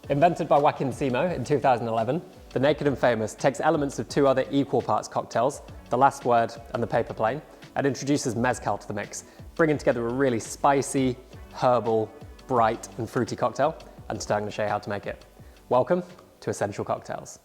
Invented by Joaquin Simo in 2011, the Naked and Famous takes elements of two other equal parts cocktails, the Last Word and the Paper Plane, and introduces Mezcal to the mix, bringing together a really spicy, herbal, bright and fruity cocktail. And today I'm going to show you how to make it. Welcome to Essential Cocktails.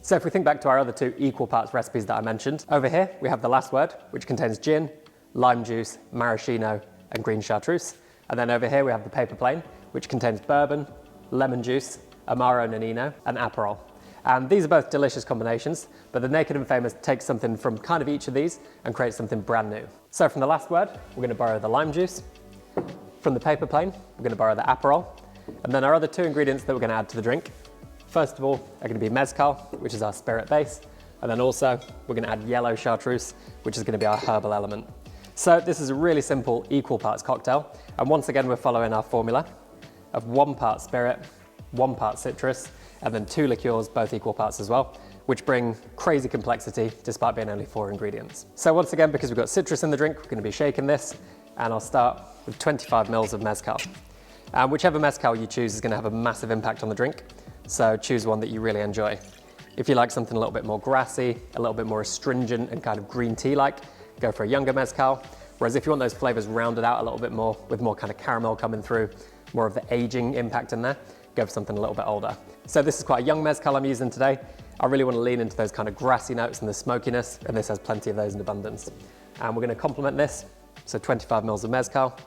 So if we think back to our other two equal parts recipes that I mentioned, over here we have the Last Word, which contains gin, lime juice, maraschino and green chartreuse. And then over here we have the Paper Plane, which contains bourbon, lemon juice, Amaro Nonino and Aperol. And these are both delicious combinations, but the Naked and Famous takes something from kind of each of these and creates something brand new. So from the Last Word, we're going to borrow the lime juice. From the Paper Plane, we're going to borrow the Aperol. And then our other two ingredients that we're going to add to the drink, first of all, are going to be Mezcal, which is our spirit base. And then also, we're going to add yellow chartreuse, which is going to be our herbal element. So this is a really simple equal parts cocktail. And once again, we're following our formula of 1 part spirit, 1 part citrus, and then 2 liqueurs, both equal parts as well, which bring crazy complexity despite being only 4 ingredients. So once again, because we've got citrus in the drink, we're going to be shaking this, and I'll start with 25 mils of Mezcal. And whichever Mezcal you choose is going to have a massive impact on the drink. So choose one that you really enjoy. If you like something a little bit more grassy, a little bit more astringent and kind of green tea-like, go for a younger Mezcal. Whereas if you want those flavors rounded out a little bit more, with more kind of caramel coming through, more of the aging impact in there, go for something a little bit older. So this is quite a young Mezcal I'm using today. I really want to lean into those kind of grassy notes and the smokiness, and this has plenty of those in abundance. And we're going to complement this, so 25 mils of Mezcal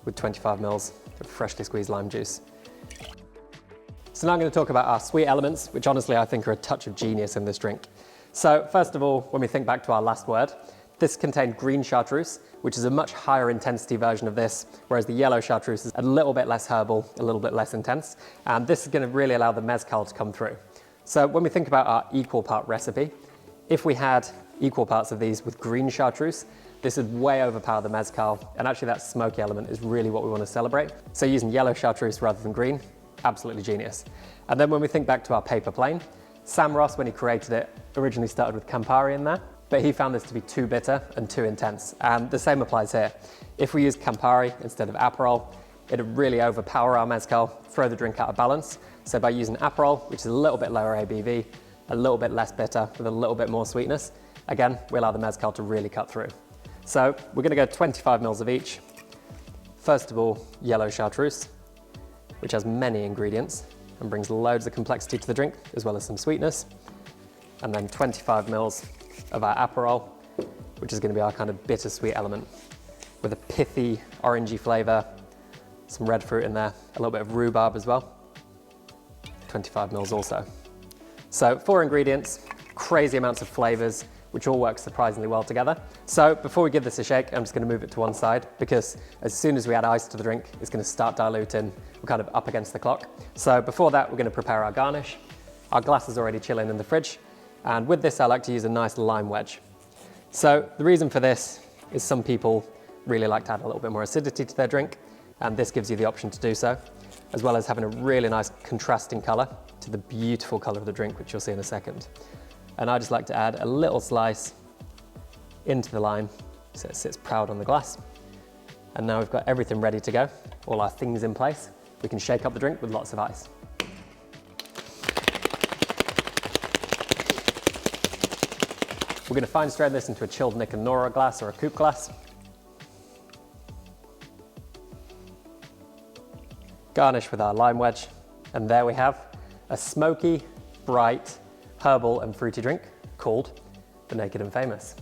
with 25 mils of freshly squeezed lime juice. So now I'm going to talk about our sweet elements, which honestly I think are a touch of genius in this drink. So first of all, when we think back to our Last Word, this contained green chartreuse, which is a much higher intensity version of this, whereas the yellow chartreuse is a little bit less herbal, a little bit less intense, and this is going to really allow the Mezcal to come through. So when we think about our equal part recipe, if we had equal parts of these with green chartreuse, this would way overpower the Mezcal, and actually that smoky element is really what we want to celebrate. So using yellow chartreuse rather than green, absolutely genius. And then when we think back to our Paper Plane, Sam Ross, when he created it, originally started with Campari in there, but he found this to be too bitter and too intense. And the same applies here. If we use Campari instead of Aperol, it'd really overpower our Mezcal, throw the drink out of balance. So by using Aperol, which is a little bit lower ABV, a little bit less bitter, with a little bit more sweetness, again, we allow the Mezcal to really cut through. So we're gonna go 25 mils of each. First of all, yellow chartreuse, which has many ingredients and brings loads of complexity to the drink, as well as some sweetness. And then 25 mils of our Aperol, which is going to be our kind of bittersweet element, with a pithy, orangey flavor, some red fruit in there, a little bit of rhubarb as well. 25 mils also. So 4 ingredients, crazy amounts of flavors, which all work surprisingly well together. So before we give this a shake, I'm just going to move it to one side, because as soon as we add ice to the drink, it's going to start diluting. We're kind of up against the clock. So before that, we're going to prepare our garnish. Our glass is already chilling in the fridge, and with this I like to use a nice lime wedge. So the reason for this is some people really like to add a little bit more acidity to their drink, and this gives you the option to do so, as well as having a really nice contrasting color to the beautiful color of the drink, which you'll see in a second. And I just like to add a little slice into the lime so it sits proud on the glass. And now we've got everything ready to go, all our things in place. We can shake up the drink with lots of ice. We're going to fine strain this into a chilled Nick and Nora glass or a coupe glass. Garnish with our lime wedge, and there we have a smoky, bright, herbal and fruity drink called the Naked and Famous.